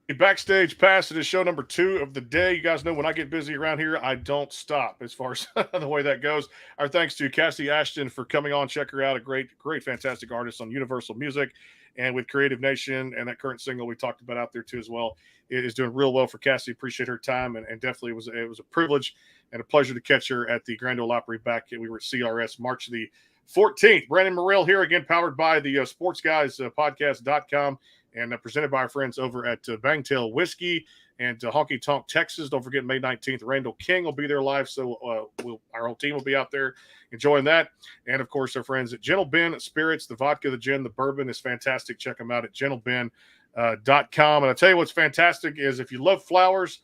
A backstage pass. It is show number 2 of the day. You guys know when I get busy around here, I don't stop as far as the way that goes. Our thanks to Cassie Ashton for coming on. Check her out. A great, fantastic artist on Universal Music and with Creative Nation and that current single we talked about out there too as well. It is doing real well for Cassie. Appreciate her time and definitely it was a privilege and a pleasure to catch her at the Grand Ole Opry back. We were at CRS March the 14th. Brandon Morrell here again, powered by the Sports Guys podcast.com and presented by our friends over at Bangtail Whiskey and Honky Tonk, Texas. Don't forget, May 19th, Randall King will be there live, so our whole team will be out there enjoying that. And, of course, our friends at Gentle Ben Spirits, the vodka, the gin, the bourbon is fantastic. Check them out at gentleben.com. And I'll tell you what's fantastic is if you love flowers,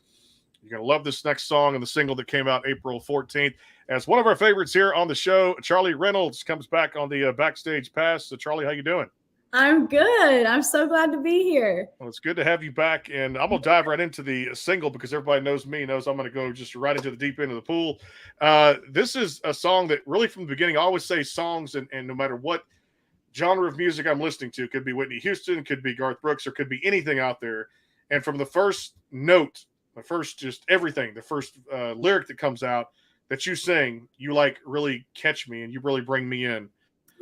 you're going to love this next song and the single that came out April 14th. As one of our favorites here on the show, Charly Reynolds comes back on the backstage pass. So, Charly, how you doing? I'm good. I'm so glad to be here. Well, it's good to have you back, and I'm going to dive right into the single because everybody knows I'm going to go just right into the deep end of the pool. This is a song that really from the beginning, I always say songs, and no matter what genre of music I'm listening to, could be Whitney Houston, could be Garth Brooks, or could be anything out there. And from the first note, the first just everything, the first lyric that comes out that you sing, you like really catch me and you really bring me in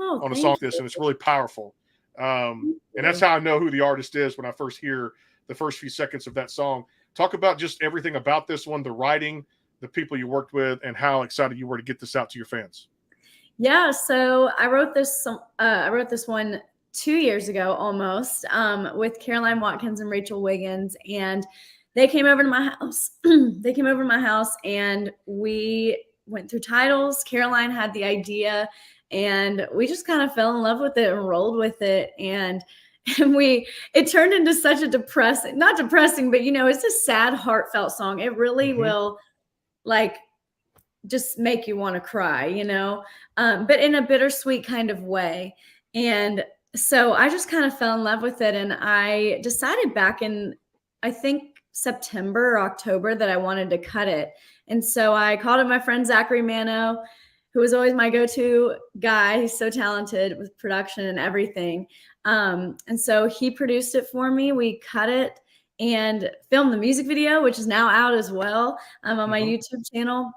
on a song like this, and it's really powerful. And that's how I know who the artist is when I first hear the first few seconds of that song. Talk about just everything about this one, the writing, the people you worked with, and how excited you were to get this out to your fans. Yeah, so I wrote this one 2 years ago almost with Caroline Watkins and Rachel Wiggins, and they came over to my house. And we went through titles. Caroline had the idea. And we just kind of fell in love with it and rolled with it. And it turned into such a not depressing, but it's a sad, heartfelt song. It really will like just make you want to cry, but in a bittersweet kind of way. And so I just kind of fell in love with it. And I decided back in, I think, September or October that I wanted to cut it. And so I called up my friend Zachary Mano, who was always my go-to guy. He's so talented with production and everything. And so he produced it for me. We cut it and filmed the music video, which is now out as well on my YouTube channel.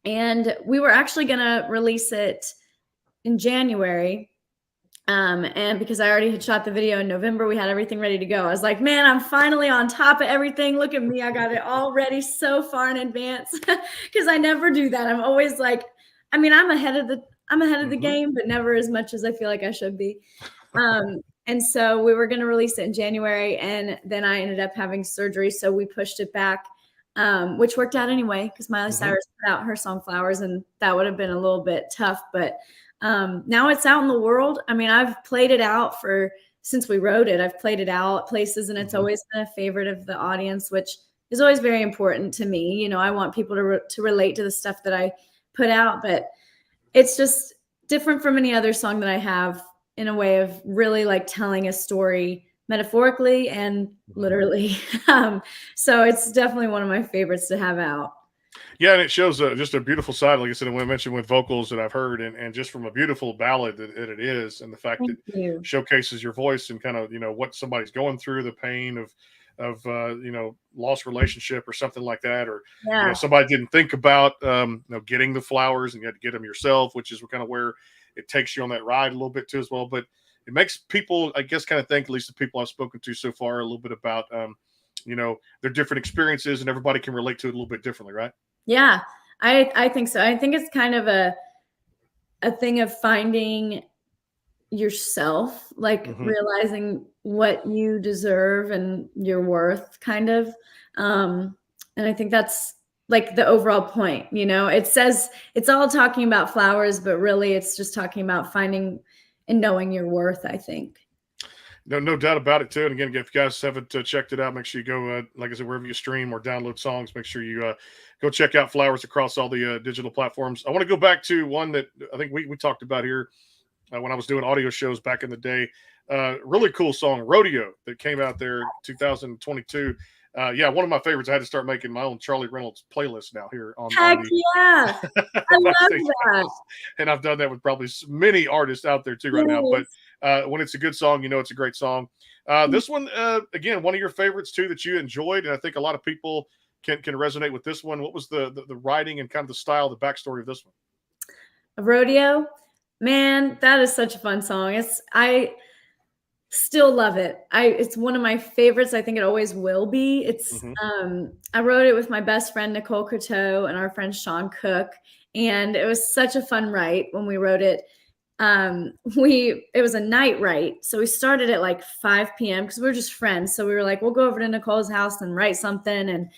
And we were actually going to release it in January. And because I already had shot the video in November, we had everything ready to go. I was like, man, I'm finally on top of everything. Look at me. I got it all ready so far in advance because I never do that. I'm always like, I'm ahead of the game, but never as much as I feel like I should be. And so we were going to release it in January, and then I ended up having surgery. So we pushed it back, which worked out anyway, because Miley Cyrus put out her song Flowers, and that would have been a little bit tough. But now it's out in the world. I've played it out since we wrote it. I've played it out places, and it's always been a favorite of the audience, which is always very important to me. I want people to relate to the stuff that I put out, but it's just different from any other song that I have in a way of really like telling a story metaphorically and literally. So it's definitely one of my favorites to have out. Yeah, and it shows just a beautiful side, like I said, I mentioned with vocals that I've heard, and just from a beautiful ballad that it is, and the fact that it showcases your voice and kind of, what somebody's going through, the pain of lost relationship or something like that, or somebody didn't think about getting the flowers and you had to get them yourself, which is kind of where it takes you on that ride a little bit too as well. But it makes people, I guess, kind of think, at least the people I've spoken to so far, a little bit about their different experiences, and everybody can relate to it a little bit differently, right? Yeah, I think so. I think it's kind of a thing of finding yourself, like realizing what you deserve and your worth, kind of. And I think that's like the overall point. It says it's all talking about flowers, but really it's just talking about finding and knowing your worth, I think. No doubt about it too. And again, if you guys haven't checked it out, make sure you go, like I said, wherever you stream or download songs, make sure you go check out Flowers across all the digital platforms. I want to go back to one that I think we talked about here when I was doing audio shows back in the day. Really cool song, Rodeo, that came out there 2022. One of my favorites. I had to start making my own Charly Reynolds playlist now here on Heck yeah. I love that. And I've done that with probably many artists out there too right now. But When it's a good song, you know it's a great song. This one, again, one of your favorites too that you enjoyed, and I think a lot of people can resonate with this one. What was the writing and kind of the style, the backstory of this one? A rodeo, man, that is such a fun song. I still love it. It's one of my favorites. I think it always will be. I wrote it with my best friend Nicole Croteau and our friend Sean Cook, and it was such a fun write when we wrote it. It was a night write, so we started at like 5 p.m. because we were just friends. So we were like, we'll go over to Nicole's house and write something, and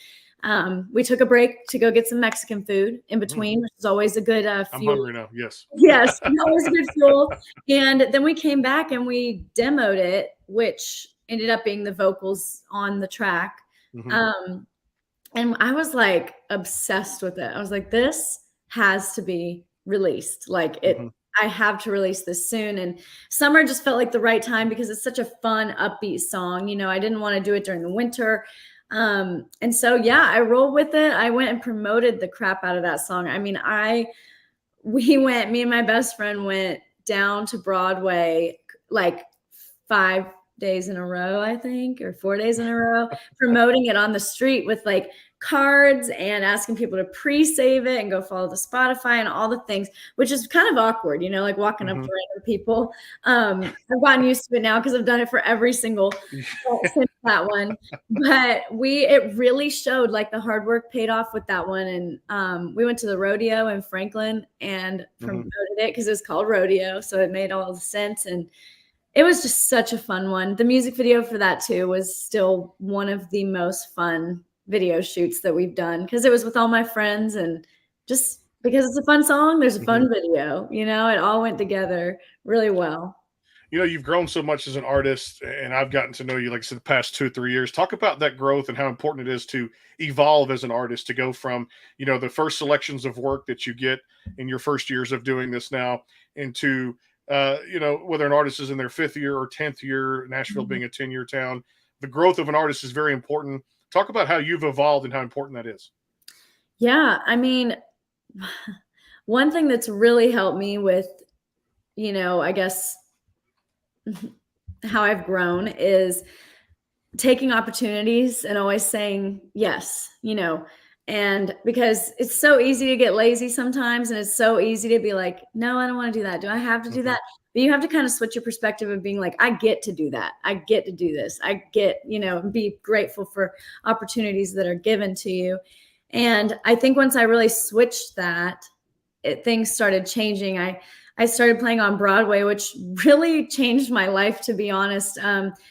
we took a break to go get some Mexican food in between, which is always a good fuel. I'm hungry now. Yes. Yes, always a good fuel. And then we came back and we demoed it, which ended up being the vocals on the track. And I was like obsessed with it. I was like, this has to be released. Like I have to release this soon. And summer just felt like the right time because it's such a fun, upbeat song. You know, I didn't want to do it during the winter. And so, yeah, I rolled with it. I went and promoted the crap out of that song. I mean, me and my best friend went down to Broadway like 5 days in a row, I think, or 4 days in a row, promoting it on the street with like cards and asking people to pre-save it and go follow the Spotify and all the things, which is kind of awkward, you know, like walking up to random people. I've gotten used to it now because I've done it for every single since that one. But it really showed like the hard work paid off with that one. And we went to the rodeo in Franklin and promoted it because it's called Rodeo. So it made all the sense. And it was just such a fun one. The music video for that too was still one of the most fun video shoots that we've done because it was with all my friends, and just because it's a fun song, there's a fun video, you know, it all went together really well. You know, you've grown so much as an artist, and I've gotten to know you, like I said, the past 2-3 years. Talk about that growth and how important it is to evolve as an artist, to go from, you know, the first selections of work that you get in your first years of doing this now into, you know, whether an artist is in their 5th year or 10th year, Nashville being a 10-year town. The growth of an artist is very important. Talk about how you've evolved and how important that is. Yeah, I mean, one thing that's really helped me with, you know, I guess how I've grown is taking opportunities and always saying yes, you know, and because it's so easy to get lazy sometimes, and it's so easy to be like, no, I don't want to do that. Do I have to do that? But you have to kind of switch your perspective of being like, I get to do that. I get to do this. I get, you know, be grateful for opportunities that are given to you. And I think once I really switched that, things started changing. I started playing on Broadway, which really changed my life, to be honest.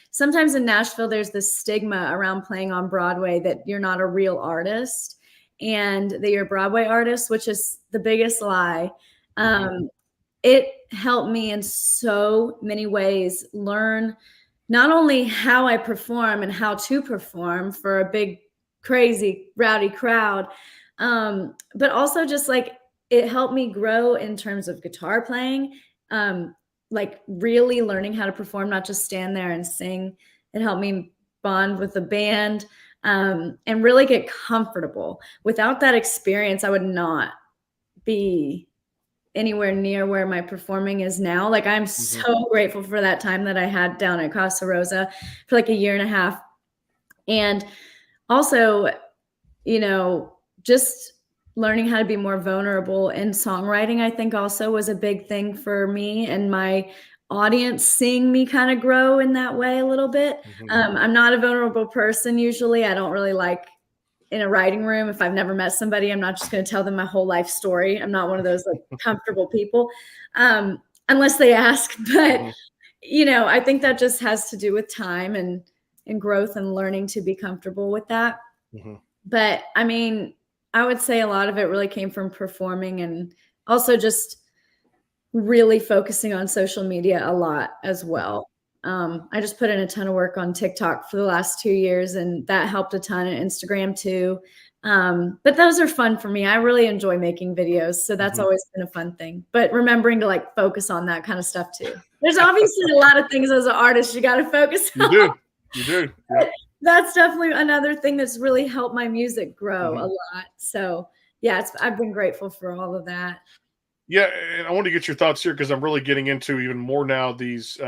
Sometimes in Nashville, there's this stigma around playing on Broadway that you're not a real artist and that you're a Broadway artist, which is the biggest lie. It helped me in so many ways learn not only how I perform and how to perform for a big, crazy, rowdy crowd, but also just like it helped me grow in terms of guitar playing, like really learning how to perform, not just stand there and sing. It helped me bond with the band, and really get comfortable. Without that experience, I would not be anywhere near where my performing is now. Like I'm so grateful for that time that I had down at Casa Rosa for like a year and a half. And also, you know, just learning how to be more vulnerable in songwriting, I think also was a big thing for me and my audience, seeing me kind of grow in that way a little bit. I'm not a vulnerable person usually. I don't really like in a writing room. If I've never met somebody, I'm not just going to tell them my whole life story. I'm not one of those like comfortable people, unless they ask. But, you know, I think that just has to do with time and growth and learning to be comfortable with that. But I mean, I would say a lot of it really came from performing and also just really focusing on social media a lot as well. I just put in a ton of work on TikTok for the last 2 years, and that helped a ton, and Instagram too. But those are fun for me. I really enjoy making videos. So that's always been a fun thing, but remembering to like focus on that kind of stuff too. There's obviously a lot of things as an artist you got to focus on. You do. Yep. That's definitely another thing that's really helped my music grow a lot. So yeah, I've been grateful for all of that. Yeah, and I want to get your thoughts here because I'm really getting into even more now these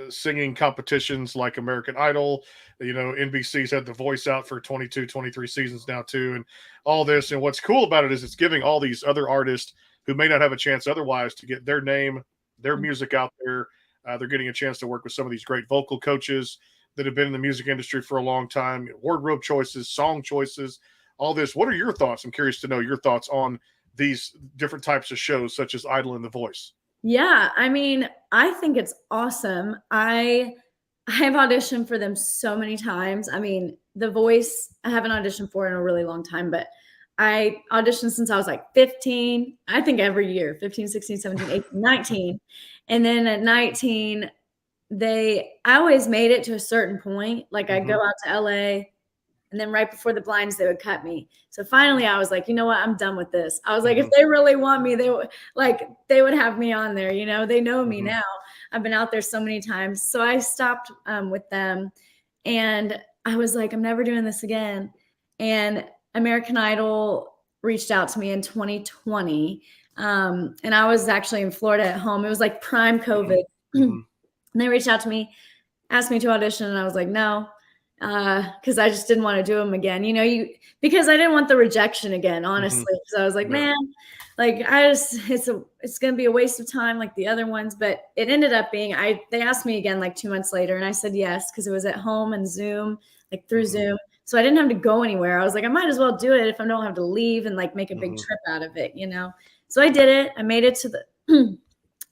singing competitions like American Idol. You know, NBC's had The Voice out for 22, 23 seasons now too, and all this. And what's cool about it is it's giving all these other artists who may not have a chance otherwise to get their name, their music out there. They're getting a chance to work with some of these great vocal coaches that have been in the music industry for a long time, wardrobe choices, song choices, all this. What are your thoughts? I'm curious to know your thoughts on these different types of shows such as Idol and The Voice. Yeah, I mean, I think it's awesome. I've auditioned for them so many times. I mean, The Voice, I haven't auditioned for in a really long time, but I auditioned since I was like 15. I think every year, 15, 16, 17, 18, 19. And then at 19, I always made it to a certain point. Like I'd go out to LA, and then right before the blinds, they would cut me. So finally I was like, you know what? I'm done with this. I was like, if they really want me, they would have me on there. You know, they know me now. I've been out there so many times. So I stopped with them, and I was like, I'm never doing this again. And American Idol reached out to me in 2020. And I was actually in Florida at home. It was like prime COVID. And they reached out to me, asked me to audition, and I was like, no. Because I just didn't want to do them again, because I didn't want the rejection again, honestly. So I was like, man, like it's gonna be a waste of time like the other ones. But it ended up being they asked me again like 2 months later, and I said yes because it was at home and Zoom, like through Zoom. So I didn't have to go anywhere. I was like, I might as well do it if I don't have to leave and like make a big trip out of it, So I did it. I made it to the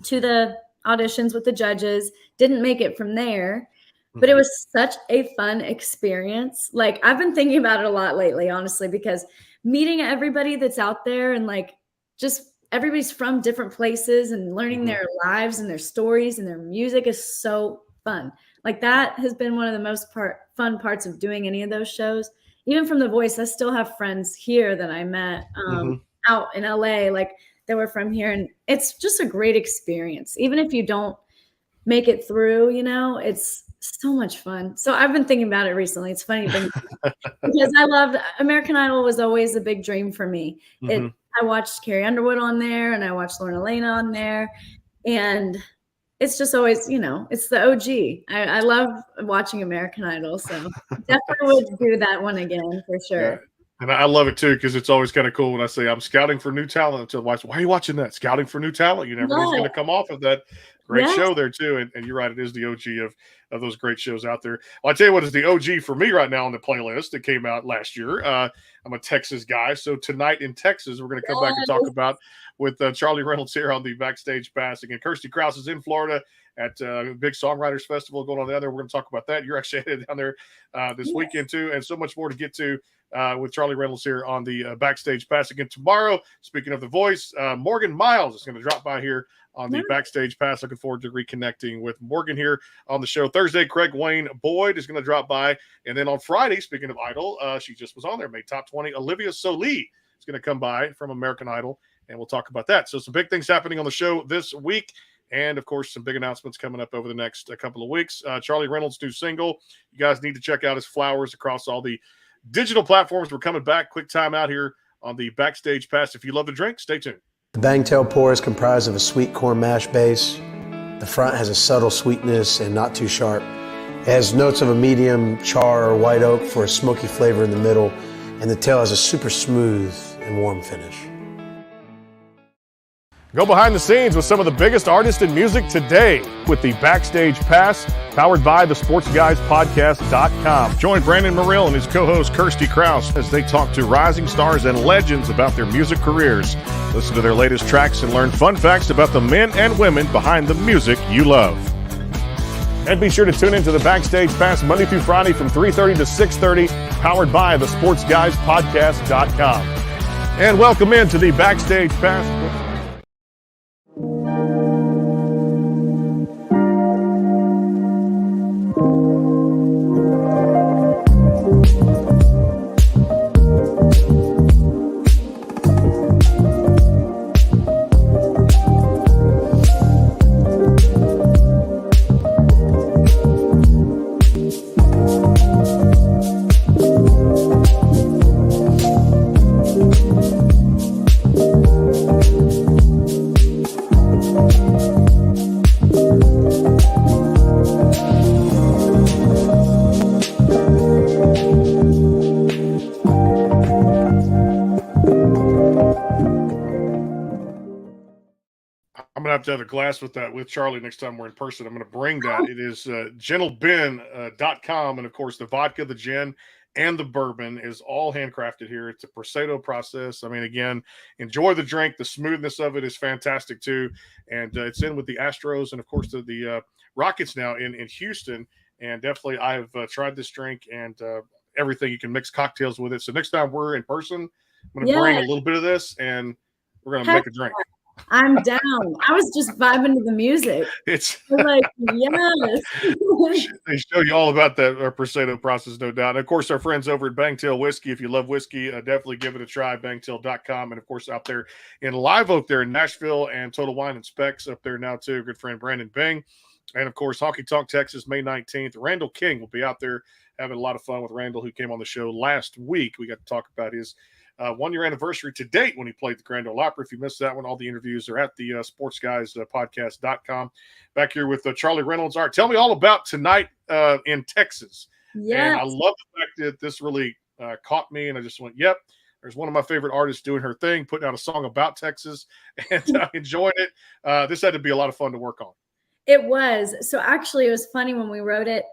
to the auditions with the judges. Didn't make it from there. But it was such a fun experience. Like I've been thinking about it a lot lately, honestly, because meeting everybody that's out there and like just everybody's from different places and learning their lives and their stories and their music is so fun. Like that has been one of the most fun parts of doing any of those shows. Even from The Voice, I still have friends here that I met out in LA, like they were from here. And it's just a great experience. Even if you don't make it through, it's so much fun. So I've been thinking about it recently. It's funny because I loved American Idol was always a big dream for me. I watched Carrie Underwood on there, and I watched Lauren Elena on there, and it's just always, it's the OG. I love watching American Idol, so definitely would do that one again for sure. Yeah. And I love it too because it's always kind of cool when I say I'm scouting for new talent. To watch, why are you watching that? Scouting for new talent. You never know who's going to come off of that great show there too. And you're right, it is the OG of those great shows out there. Well, I tell you what is the OG for me right now on the playlist that came out last year. I'm a Texas guy, so tonight in Texas we're going to come back and talk about with Charly Reynolds here on the Backstage Pass. Again, Kirsty Krause is in Florida at Big Songwriters Festival going on down there. We're going to talk about that. You're actually headed down there this weekend too, and so much more to get to. With Charly Reynolds here on the Backstage Pass. Again tomorrow. Speaking of The Voice, Morgan Miles is going to drop by here on the Backstage Pass. Looking forward to reconnecting with Morgan here on the show. Thursday, Craig Wayne Boyd is going to drop by. And then on Friday, speaking of Idol, she just was on there, made top 20. Olivia Solie is going to come by from American Idol, and we'll talk about that. So some big things happening on the show this week. And, of course, some big announcements coming up over the next couple of weeks. Charly Reynolds' new single. You guys need to check out his Flowers across all the digital platforms. We're coming back. Quick time out here on the Backstage Pass. If you love to drink, stay tuned. The Bangtail Pour is comprised of a sweet corn mash base. The front has a subtle sweetness and not too sharp. It has notes of a medium char or white oak for a smoky flavor in the middle, and the tail has a super smooth and warm finish. Go behind the scenes with some of the biggest artists in music today with the Backstage Pass, powered by the SportsGuysPodcast.com. Join Brandon Morrill and his co-host Kirsty Krause as they talk to rising stars and legends about their music careers. Listen to their latest tracks and learn fun facts about the men and women behind the music you love. And be sure to tune into the Backstage Pass Monday through Friday from 3:30 to 6:30, powered by the SportsGuysPodcast.com. And welcome into the Backstage Pass. have to have a glass with Charlie next time we're in person. I'm going to bring that. It is gentleben.com. And of course, the vodka, the gin, and the bourbon is all handcrafted here. It's a Prosecco process. I mean, again, enjoy the drink. The smoothness of it is fantastic too. And it's in with the Astros and, of course, the Rockets now in Houston. And definitely, I've tried this drink and everything. You can mix cocktails with it. So next time we're in person, I'm going to bring a little bit of this and we're going to make a drink. I'm down. I was just vibing to the music. It's like, yes. They show you all about that Prosecco process, no doubt. And of course, our friends over at Bangtail Whiskey. If you love whiskey, definitely give it a try. Bangtail.com. And of course, out there in Live Oak, there in Nashville, and Total Wine and Specs up there now too. Good friend Brandon Bing. And of course, Honky Tonk Texas, May 19th. Randall King will be out there having a lot of fun with Randall, who came on the show last week. We got to talk about his 1-year anniversary to date when he played the Grand Ole Opry. If you missed that one, all the interviews are at the sportsguyspodcast.com. Back here with Charly Reynolds. All right, tell me all about tonight in Texas. Yeah, I love the fact that this really caught me, and I just went, yep, there's one of my favorite artists doing her thing, putting out a song about Texas, and enjoying it. This had to be a lot of fun to work on. It was. So actually, it was funny when we wrote it.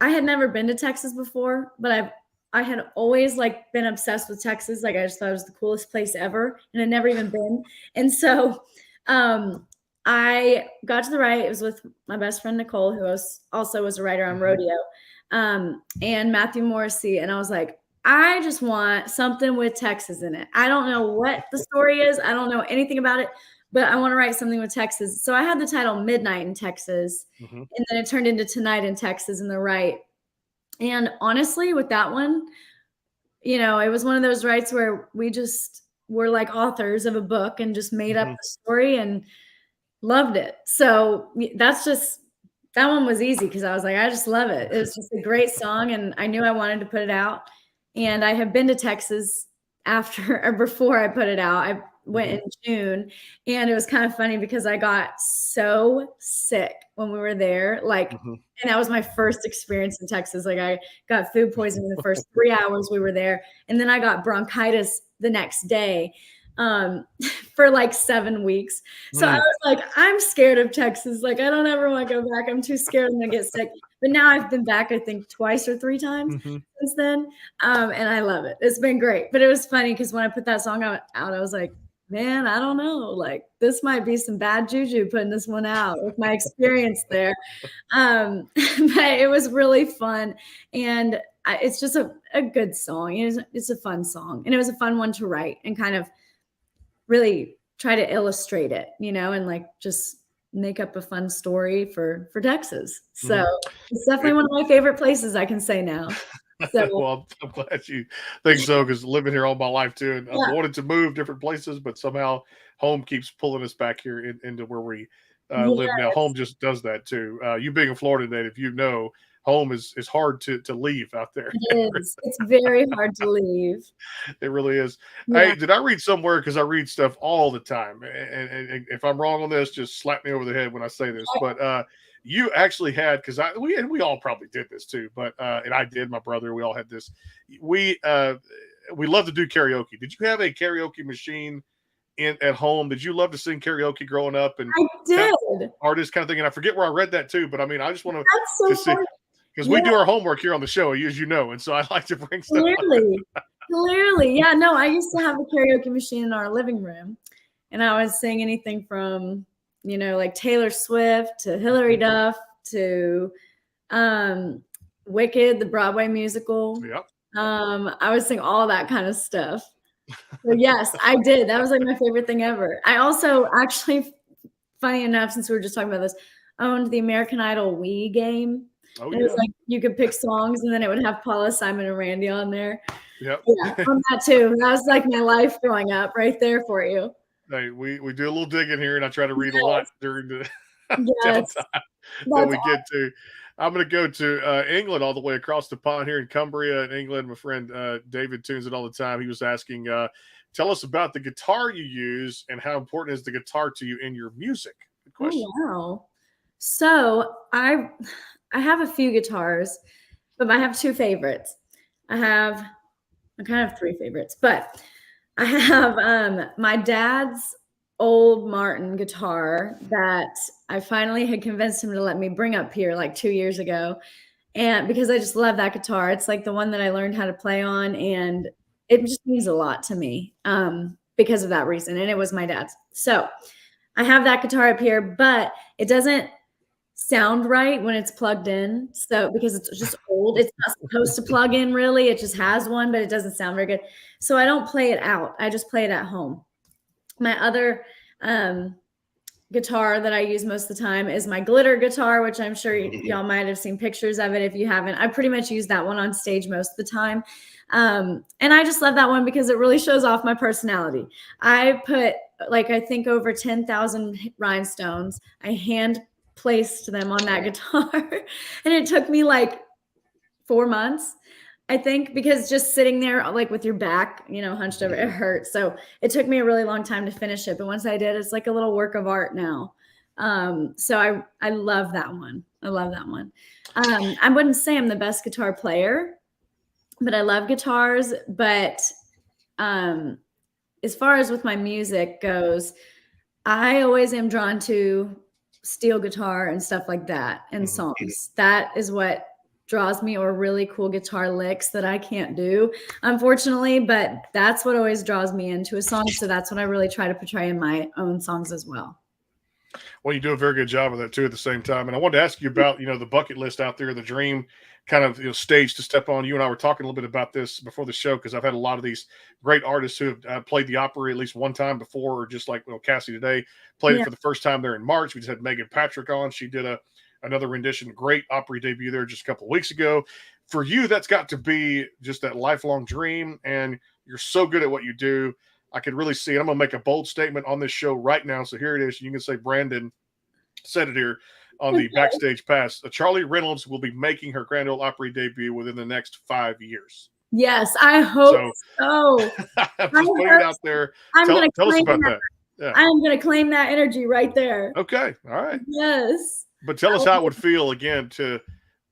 I had never been to Texas before, but I had always like been obsessed with Texas. Like I just thought it was the coolest place ever, and I'd never even been. And so I got to the write. It was with my best friend Nicole, who also was a writer on Rodeo, and Matthew Morrissey. And I was like, I just want something with Texas in it. I don't know what the story is. I don't know anything about it, but I want to write something with Texas. So I had the title Midnight in Texas, and then it turned into Tonight in Texas in the write. And honestly, with that one, you know, it was one of those writes where we just were like authors of a book and just made up the story and loved it. So that one was easy because I was like, I just love it. It was just a great song, and I knew I wanted to put it out. And I have been to Texas after or before I put it out. I went in June, and it was kind of funny because I got so sick when we were there. Like, and that was my first experience in Texas. Like I got food poisoning the first 3 hours we were there. And then I got bronchitis the next day for like 7 weeks. So I was like, I'm scared of Texas. Like, I don't ever want to go back. I'm too scared I'm going to get sick. But now I've been back, I think, twice or 3 times since then. And I love it. It's been great. But it was funny because when I put that song out, I was like, man, I don't know. Like, this might be some bad juju putting this one out with my experience there. But it was really fun. And it's just a good song. It's a fun song. And it was a fun one to write and kind of really try to illustrate it, you know, and like just make up a fun story for Texas. So it's definitely one of my favorite places, I can say now. So, well, I'm glad you think so, because living here all my life too, and I wanted to move different places, but somehow home keeps pulling us back here into where we live now. Home just does that too. You being a Florida native, you know, home is hard to leave out there. It is. It's very hard to leave. It really is. Hey, did I read somewhere, because I read stuff all the time, and if I'm wrong on this, just slap me over the head when I say this, but you actually had, because we all probably did this too, but and I did, my brother, we all had this. We love to do karaoke. Did you have a karaoke machine at home? Did you love to sing karaoke growing up? And I did. Artist kind of thing. And I forget where I read that too, but I mean, I just want to see, because we do our homework here on the show, as you know, and so I like to bring stuff. Clearly, yeah. No, I used to have a karaoke machine in our living room, and I would sing anything from, you know, like Taylor Swift to Hilary Duff to Wicked, the Broadway musical. Yep. I would sing all that kind of stuff. So yes, I did. That was like my favorite thing ever. I also actually, funny enough, since we were just talking about this, owned the American Idol Wii game. Oh, it was like you could pick songs, and then it would have Paula, Simon, and Randy on there. Yep. Yeah, on that too. That was like my life growing up, right there for you. Hey, we do a little digging here, and I try to read a lot during the downtime that we get to. I'm going to go to England, all the way across the pond here in Cumbria in England. My friend David tunes it all the time. He was asking, tell us about the guitar you use and how important is the guitar to you in your music? Good question. Oh, wow. So I have a few guitars, but I have 2 favorites. I kind of have 3 favorites, but I have my dad's old Martin guitar that I finally had convinced him to let me bring up here like 2 years ago. And because I just love that guitar. It's like the one that I learned how to play on, and it just means a lot to me because of that reason. And it was my dad's. So I have that guitar up here, but it doesn't sound right when it's plugged in. So because it's just old, it's not supposed to plug in really. It just has one, but it doesn't sound very good. So I don't play it out. I just play it at home. My other guitar that I use most of the time is my glitter guitar, which I'm sure y'all might have seen pictures of it. If you haven't, I pretty much use that one on stage most of the time. And I just love that one because it really shows off my personality. I put like, I think over 10,000 rhinestones. I hand placed them on that guitar and it took me like 4 months, I think, because just sitting there like with your back, hunched over, it hurts. So it took me a really long time to finish it. But once I did, it's like a little work of art now. So I love that one. I love that one. I wouldn't say I'm the best guitar player, but I love guitars. But as far as with my music goes, I always am drawn to steel guitar and stuff like that and songs. That is what draws me, or really cool guitar licks that I can't do, unfortunately, but that's what always draws me into a song. So that's what I really try to portray in my own songs as well. Well, you do a very good job of that too at the same time. And I wanted to ask you about, the bucket list out there, the dream kind of stage to step on. You and I were talking a little bit about this before the show, because I've had a lot of these great artists who have played the Opry at least one time before, or just like Cassie today played it for the first time there in March. We just had Megan Patrick on. She did another rendition, great Opry debut there just a couple of weeks ago. For you, that's got to be just that lifelong dream, and you're so good at what you do. I could really see it. I'm going to make a bold statement on this show right now. So here it is. You can say Brandon said it here on the backstage pass. Charly Reynolds will be making her Grand Ole Opry debut within the next 5 years. Yes, I hope so. I'm just putting it out there. Tell us about that. Yeah. I'm going to claim that energy right there. Okay. All right. Yes. But tell us how it would feel again to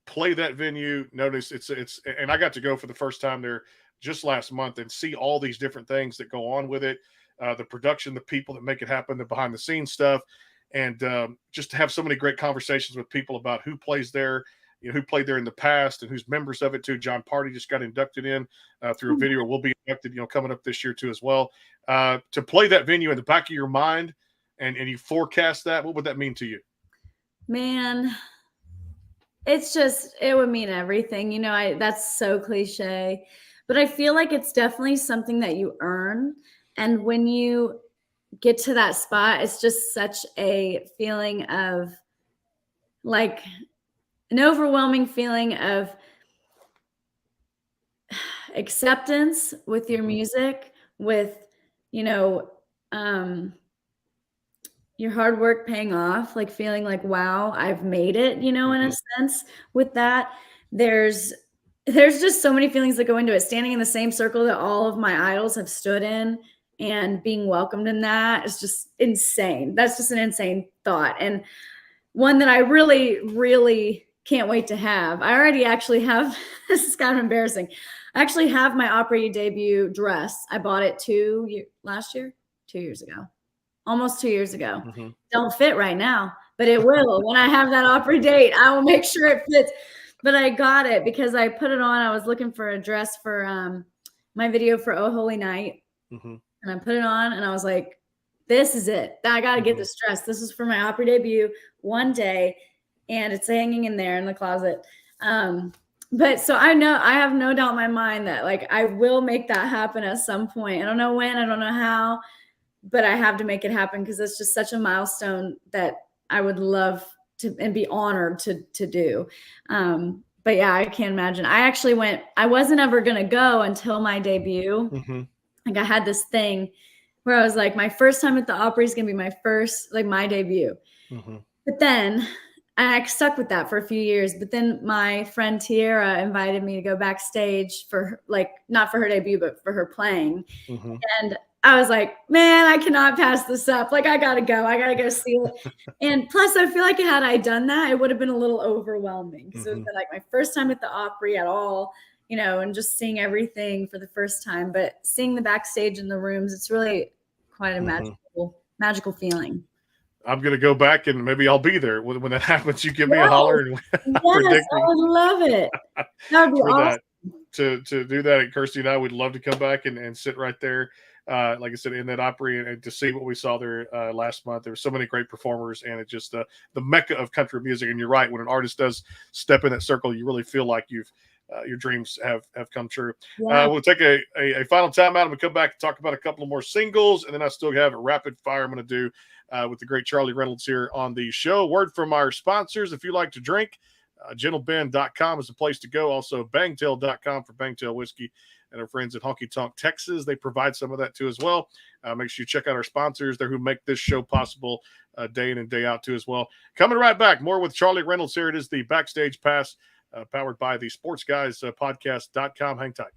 play that venue. Notice it's, and I got to go for the first time there just last month and see all these different things that go on with it. The production, the people that make it happen, the behind the scenes stuff. And just to have so many great conversations with people about who plays there, who played there in the past and who's members of it too. John Party just got inducted in through a video. Will be inducted, coming up this year too as well. To play that venue in the back of your mind and you forecast that, what would that mean to you? Man, it would mean everything. That's so cliche, but I feel like it's definitely something that you earn. And when you get to that spot, it's just such a feeling of like an overwhelming feeling of acceptance with your music, with, your hard work paying off, like feeling like, wow, I've made it, in a sense with that. There's just so many feelings that go into it. Standing in the same circle that all of my idols have stood in and being welcomed in that is just insane. That's just an insane thought. And one that I really, really can't wait to have. I already actually have, this is kind of embarrassing. I actually have my Opry debut dress. I bought it 2 years ago. Almost 2 years ago. Don't fit right now, but it will. When I have that Opry date, I will make sure it fits. But I got it because I put it on. I was looking for a dress for my video for Oh Holy Night. And I put it on and I was like, this is it. I got to get this dress. This is for my Opry debut one day. And it's hanging in there in the closet. But so I have no doubt in my mind that like I will make that happen at some point. I don't know when, I don't know how, but I have to make it happen because it's just such a milestone that I would love to and be honored to do. But yeah, I can't imagine. I wasn't ever going to go until my debut. Like I had this thing where I was like, my first time at the Opry is going to be my debut. But then I stuck with that for a few years. But then my friend Tiara invited me to go backstage for not for her debut, but for her playing. And I was like, man, I cannot pass this up. Like, I got to go. I got to go see it. And plus, I feel like had I done that, it would have been a little overwhelming. Because it would have been like my first time at the Opry at all, and just seeing everything for the first time. But seeing the backstage in the rooms, it's really quite a magical magical feeling. I'm going to go back and maybe I'll be there when that happens. You give me a Yes. holler and I'm Yes, I predicting would love it. That would be for awesome. that to do that. And Kirsty and I would love to come back and sit right there. Like I said, in that Opry and to see what we saw there last month. There were so many great performers, and it's just the mecca of country music. And you're right, when an artist does step in that circle, you really feel like your dreams have come true. Yeah. We'll take a final timeout and we'll come back and talk about a couple of more singles, and then I still have a rapid fire I'm going to do with the great Charly Reynolds here on the show. Word from our sponsors: if you like to drink, gentleben.com is the place to go. Also, bangtail.com for Bangtail whiskey. And our friends at Honky Tonk Texas, they provide some of that too as well. Make sure you check out our sponsors. They're who make this show possible day in and day out too as well. Coming right back, more with Charly Reynolds here. It is the Backstage Pass powered by the Sports Guys podcast.com. Hang tight.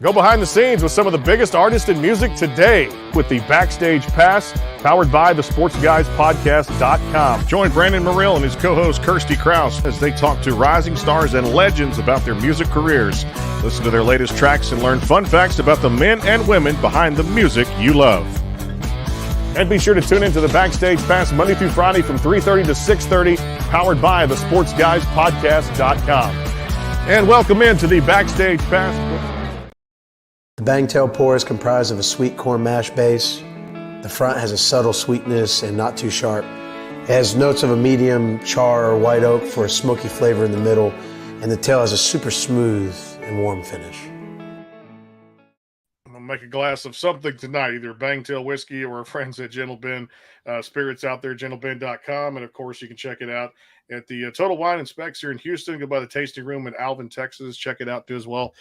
Go behind the scenes with some of the biggest artists in music today with the Backstage Pass, powered by the SportsGuysPodcast.com. Join Brandon Morrill and his co-host Kirsty Krause as they talk to rising stars and legends about their music careers. Listen to their latest tracks and learn fun facts about the men and women behind the music you love. And be sure to tune into the Backstage Pass Monday through Friday from 3:30 to 6:30, powered by the SportsGuysPodcast.com. And welcome into the Backstage Pass. The Bangtail pour is comprised of a sweet corn mash base. The front has a subtle sweetness and not too sharp. It has notes of a medium char or white oak for a smoky flavor in the middle, and the tail has a super smooth and warm finish. I'm going to make a glass of something tonight, either Bangtail whiskey or our friends at Gentle Ben Spirits out there, gentleben.com. And of course, you can check it out at the Total Wine and Specs here in Houston. Go by the tasting room in Alvin, Texas. Check it out too as well.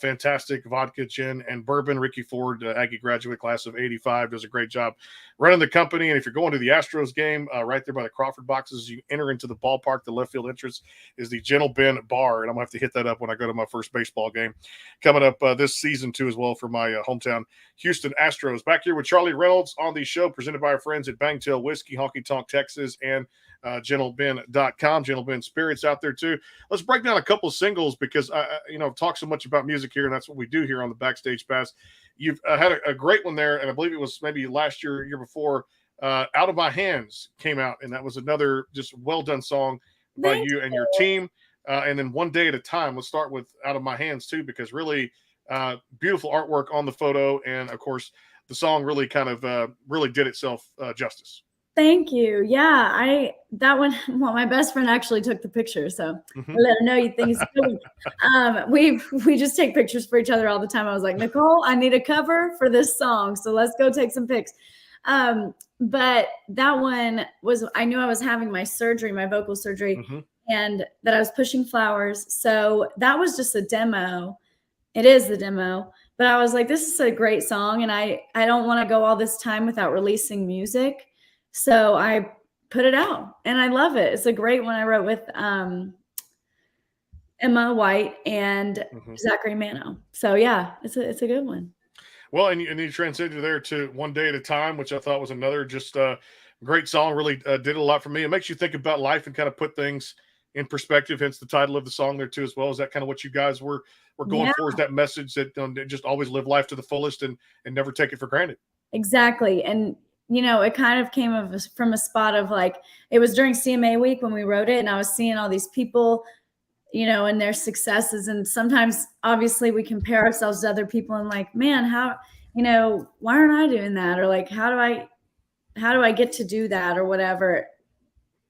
Fantastic vodka, gin, and bourbon. Ricky Ford, Aggie graduate class of 85, does a great job running the company. And if you're going to the Astros game, right there by the Crawford boxes, you enter into the ballpark. The left field entrance is the Gentle Ben Bar, and I'm going to have to hit that up when I go to my first baseball game coming up this season too as well for my hometown Houston Astros. Back here with Charly Reynolds on the show, presented by our friends at Bangtail Whiskey, Honky Tonk Texas, and gentleben.com. Gentle Ben Spirits out there too. Let's break down a couple of singles because I've talked so much about music here, and that's what we do here on the Backstage Pass. You've had a great one there, and I believe it was maybe last year, year before. Out of My Hands came out, and that was another just well done song by you and your team. And then One Day at a Time. Let's start with Out of My Hands too, because really beautiful artwork on the photo, and of course the song really kind of really did itself justice. Thank you. Yeah, that one. Well, my best friend actually took the picture, so I let her know you think it's good. We just take pictures for each other all the time. I was like, Nicole, I need a cover for this song, so let's go take some pics. But that one was, I knew I was having my surgery, my vocal surgery, and that I was pushing flowers. So that was just a demo. It is the demo. But I was like, this is a great song, and I don't want to go all this time without releasing music. So I put it out, and I love it. It's a great one I wrote with Emma White and Zachary Mano. So yeah, it's a good one. Well, and you transitioned there to One Day at a Time, which I thought was another just great song. Really did a lot for me. It makes you think about life and kind of put things in perspective. Hence the title of the song there too, as well. Is that kind of what you guys were going for? Is that message that just always live life to the fullest and never take it for granted? Exactly. And it kind of came from a spot of like, it was during CMA week when we wrote it, and I was seeing all these people, and their successes. And sometimes obviously we compare ourselves to other people and like, man, how, why aren't I doing that? Or like, how do I get to do that or whatever?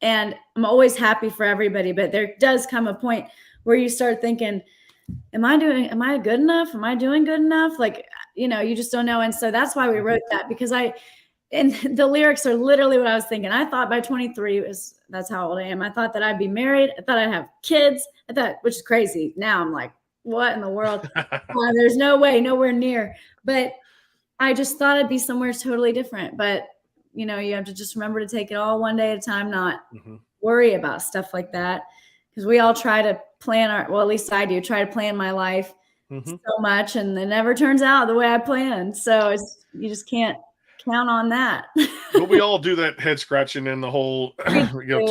And I'm always happy for everybody, but there does come a point where you start thinking, am I good enough? Am I doing good enough? Like, you just don't know. And so that's why we wrote that, because and the lyrics are literally what I was thinking. I thought by 23 that's how old I am. I thought that I'd be married. I thought I'd have kids. I thought, which is crazy. Now I'm like, what in the world? There's no way, nowhere near. But I just thought it'd be somewhere totally different. But you know, you have to just remember to take it all one day at a time, not worry about stuff like that. Because we all try to plan well, at least I do, try to plan my life so much, and it never turns out the way I planned. So you just can't count on that. But we all do that head scratching and the whole,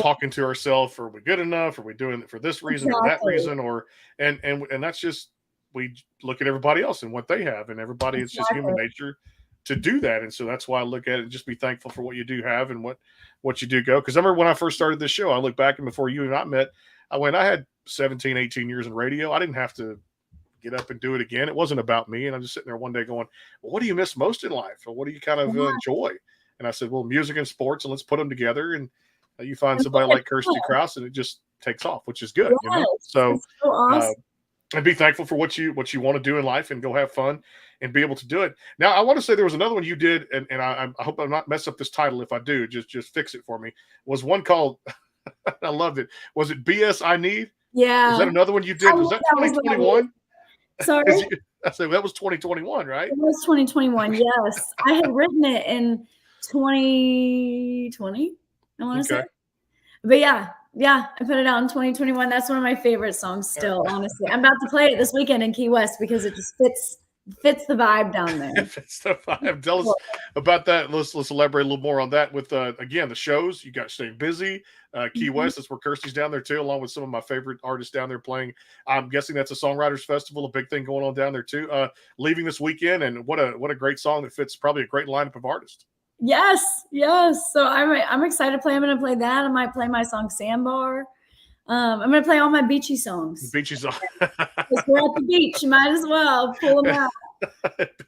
talking to ourselves. Are we good enough? Are we doing it for this reason or that reason? Or and that's just, we look at everybody else and what they have, and everybody, it's just human nature to do that. And so that's why I look at it and just be thankful for what you do have and what you do go. Because I remember when I first started this show, I look back, and before you and I met, I had 17, 18 years in radio. I didn't have to get up and do it again. It wasn't about me. And I'm just sitting there one day going, well, what do you miss most in life? Or what do you kind of enjoy? And I said, well, music and sports, and let's put them together. And you find somebody like Kirsty Krause, and it just takes off, which is good. Yes, So awesome. And be thankful for what you want to do in life, and go have fun and be able to do it. Now, I want to say there was another one you did, and I hope I'm not mess up this title. If I do, just fix it for me. Was one called, I loved it. Was it BS I Need? Yeah. Was that another one you did? Was that 2021? Sorry. I said that was 2021, right? It was 2021. Yes. I had written it in 2020, I want to say. But yeah, I put it out in 2021. That's one of my favorite songs still, honestly. I'm about to play it this weekend in Key West because it just fits the vibe down there. Fits the vibe. Tell us about that. Let's elaborate a little more on that with, again, the shows. You got Staying Busy. Key West, that's where Kirsty's down there too, along with some of my favorite artists down there playing. I'm guessing that's a Songwriters Festival, a big thing going on down there too. Leaving this weekend, and what a great song that fits probably a great lineup of artists. Yes. So I'm excited to play. I'm going to play that. I might play my song Sandbar. I'm going to play all my beachy songs. Beachy song. Because we're at the beach. You might as well pull them out.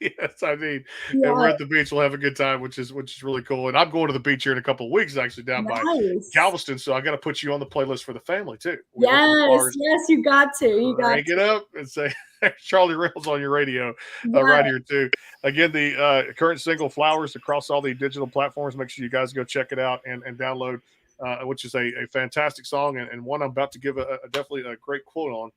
Yes, I mean, and we're at the beach. We'll have a good time, which is really cool. And I'm going to the beach here in a couple of weeks, actually, down by Galveston. So I got to put you on the playlist for the family too. Yes, you got to. You got to crank it up and say Charly Reynolds on your radio right here too. Again, the current single "Flowers" across all the digital platforms. Make sure you guys go check it out and download, which is a fantastic song, and one I'm about to give definitely a great quote on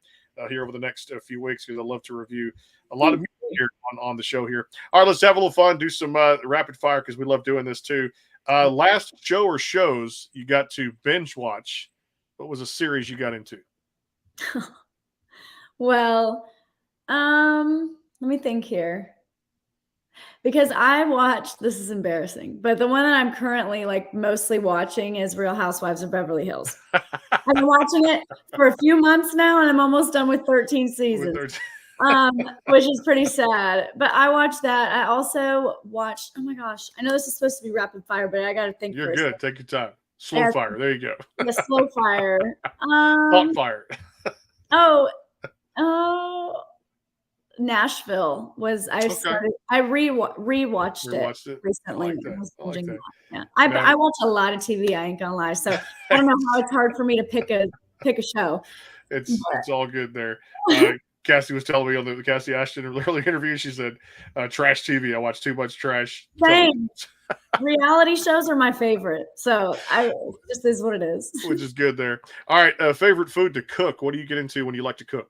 here over the next few weeks, because I love to review a lot of music here on the show here. All right, let's have a little fun, do some rapid fire, because we love doing this too. Last show or shows you got to binge watch. What was a series you got into? Well, let me think here. Because I watched, this is embarrassing, but the one that I'm currently like mostly watching is Real Housewives of Beverly Hills. I've been watching it for a few months now, and I'm almost done with 13 seasons, which is pretty sad. But I watched that. I also watched, oh my gosh, I know this is supposed to be rapid fire, but I got to think. You're good. Take your time. Slow fire. There you go. The slow fire. Hot fire. Nashville was I rewatched it recently. I watch a lot of TV, I ain't gonna lie. So I don't know how it's hard for me to pick a show. It's all good there. Cassie was telling me on the Cassie Ashton early interview, she said, trash TV. I watch too much trash. Same. Reality shows are my favorite. So it just is what it is. Which is good there. All right. Favorite food to cook. What do you get into when you like to cook?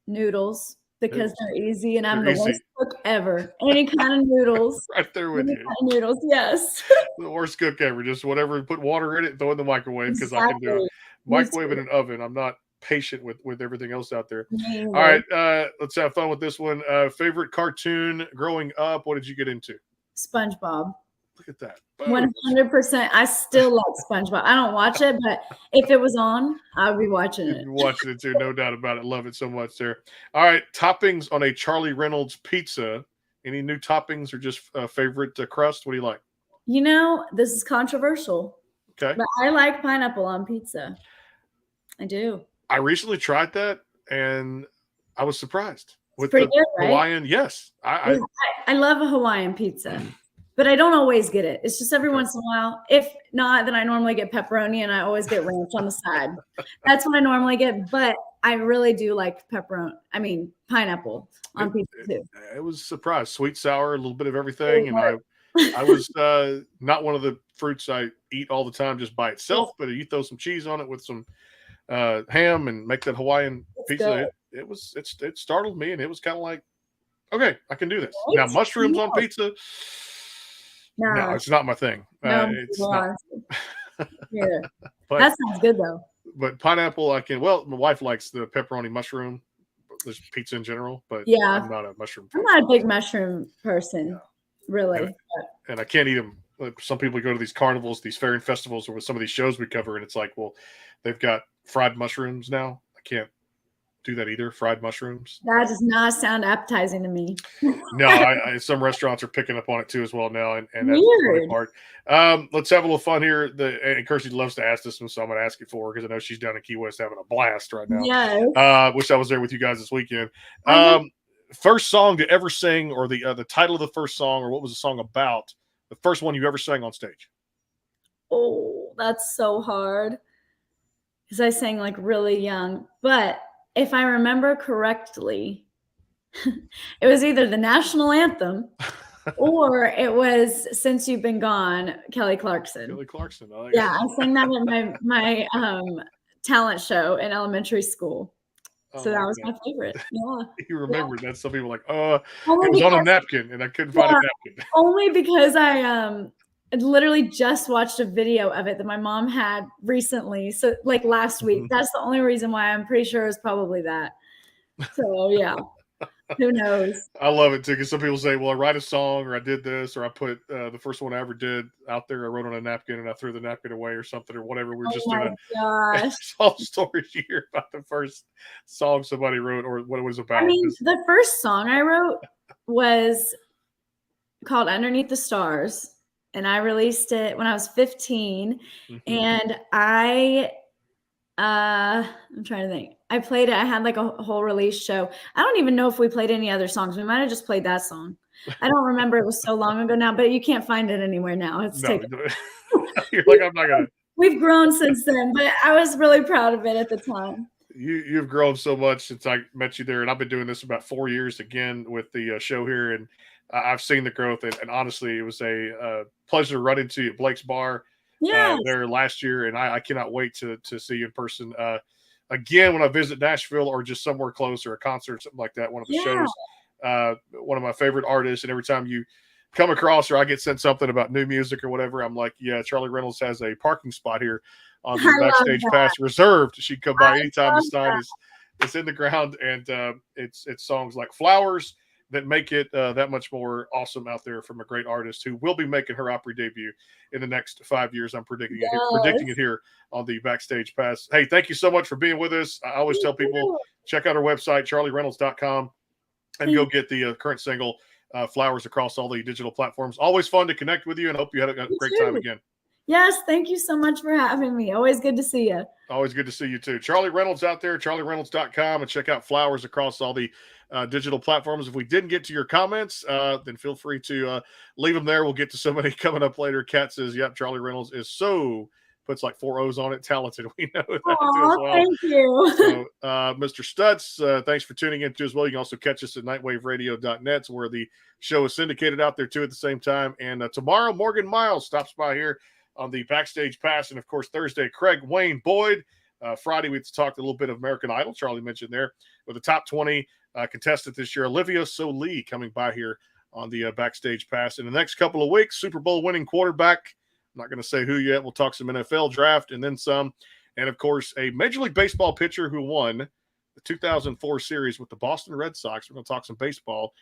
Noodles. Because they're easy, and I'm the worst cook ever. Any kind of noodles. Right there with you. Kind of noodles, yes. The worst cook ever. Just whatever, put water in it, throw in the microwave, because I can do it. Microwave in an oven. I'm not patient with everything else out there. All right, let's have fun with this one. Favorite cartoon growing up, what did you get into? SpongeBob. Look at that. 100%. I still like SpongeBob. I don't watch it, but if it was on, I would be watching it. You'd be watching it too, no doubt about it. Love it so much there. All right, toppings on a Charly Reynolds pizza. Any new toppings or just favorite crust? What do you like? You know, this is controversial. Okay. But I like pineapple on pizza. I do. I recently tried that, and I was surprised. With pretty the good, right? Hawaiian, yes. I love a Hawaiian pizza. But I don't always get it. It's just every once in a while. If not, then I normally get pepperoni, and I always get ranch on the side. That's what I normally get. But I really do like pineapple on pizza too. It was a surprise. Sweet, sour, a little bit of everything. And I was not one of the fruits I eat all the time just by itself, but you throw some cheese on it with some ham and make that Hawaiian It's pizza. good. It startled me, and it was kind of like, okay, I can do this. Right? Now mushrooms on Yeah. pizza, no, Nah, it's not my thing. no, It's well, not. honestly. Yeah. But That sounds good though. but pineapple, I can. Well, my wife likes the pepperoni mushroom. There's pizza in general, but Yeah. I'm not a mushroom I'm fan. not a big mushroom person, Yeah. really. And I can't eat them. Some people go to these carnivals, these fairy festivals, or with some of these shows we cover, and it's like, well, they've got fried mushrooms now. I can't do that either. Fried mushrooms. That does not sound appetizing to me. No, some restaurants are picking up on it too as well now, and that's the funny Weird. part. Let's have a little fun here. And Kirsty loves to ask this one, so I'm going to ask it for her because I know she's down in Key West having a blast right now. Yes. Wish I was there with you guys this weekend. I know. First song to ever sing, or the title of the first song, or what was the song about? The first one you ever sang on stage. Oh, that's so hard. Because I sang like really young. But if I remember correctly, it was either the national anthem or it was Since You've Been Gone, Kelly Clarkson. Kelly Clarkson. I like Yeah, I sang that at my talent show in elementary school. So that was my favorite. Yeah. You remembered that. Some people were like, it Only was on a because, napkin, and I couldn't find a napkin. only because I literally just watched a video of it that my mom had recently. So like last week. That's the only reason why. I'm pretty sure it was probably that. So yeah. Who knows? I love it too, because some people say, well, I write a song, or I did this, or I put the first one I ever did out there. I wrote on a napkin and I threw the napkin away or something, or whatever. We were just doing all stories you hear about the first song somebody wrote or what it was about. I mean, the first song I wrote was called Underneath the Stars, and I released it when I was 15. And I'm trying to think. I played it. I had like a whole release show. I don't even know if we played any other songs. We might have just played that song. I don't remember. It was so long ago now, but you can't find it anywhere now. It's taken. You're like, I'm not gonna. We've grown since then, but I was really proud of it at the time. You've grown so much since I met you there, and I've been doing this about 4 years again with the show here, and I've seen the growth. And honestly, it was a pleasure running to you at Blake's Bar there last year, and I cannot wait to see you in person again when I visit Nashville or just somewhere close, or a concert, something like that. One of the shows, one of my favorite artists, and every time you come across or I get sent something about new music or whatever, I'm like, yeah, Charly Reynolds has a parking spot here on the backstage pass reserved. She can come by anytime the sign is in the ground, and it's songs like Flowers that make it that much more awesome out there from a great artist who will be making her Opry debut in the next 5 years. I'm predicting it here on the Backstage Pass. Hey, thank you so much for being with us. I always tell people, check out our website, charlyreynolds.com, and go get the current single, Flowers, across all the digital platforms. Always fun to connect with you, and hope you had a great time again. Yes, thank you so much for having me. Always good to see you. Always good to see you too. Charly Reynolds out there, charlyreynolds.com, and check out Flowers across all the digital platforms. If we didn't get to your comments, then feel free to leave them there. We'll get to somebody coming up later. Kat says, yep, Charly Reynolds is so, puts like 4 O's on it, talented. We know that too as well. Thank you. So, Mr. Stutz, thanks for tuning in too as well. You can also catch us at nightwaveradio.net, where the show is syndicated out there too at the same time. And tomorrow, Morgan Miles stops by here on the Backstage Pass. And of course, Thursday, Craig Wayne Boyd. Friday, we talked a little bit of American Idol, Charlie mentioned there, with the top 20 contestant this year, Olivia Solee, coming by here on the Backstage Pass. In the next couple of weeks, Super Bowl winning quarterback. I'm not going to say who yet. We'll talk some NFL draft and then some. And of course, a Major League Baseball pitcher who won the 2004 series with the Boston Red Sox. We're going to talk some baseball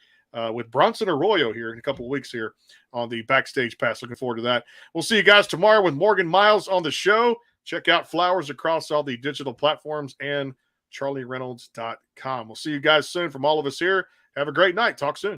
with Bronson Arroyo here in a couple of weeks here on the Backstage Pass. Looking forward to that. We'll see you guys tomorrow with Morgan Miles on the show. Check out Flowers across all the digital platforms and charlyreynolds.com. We'll see you guys soon from all of us here. Have a great night. Talk soon.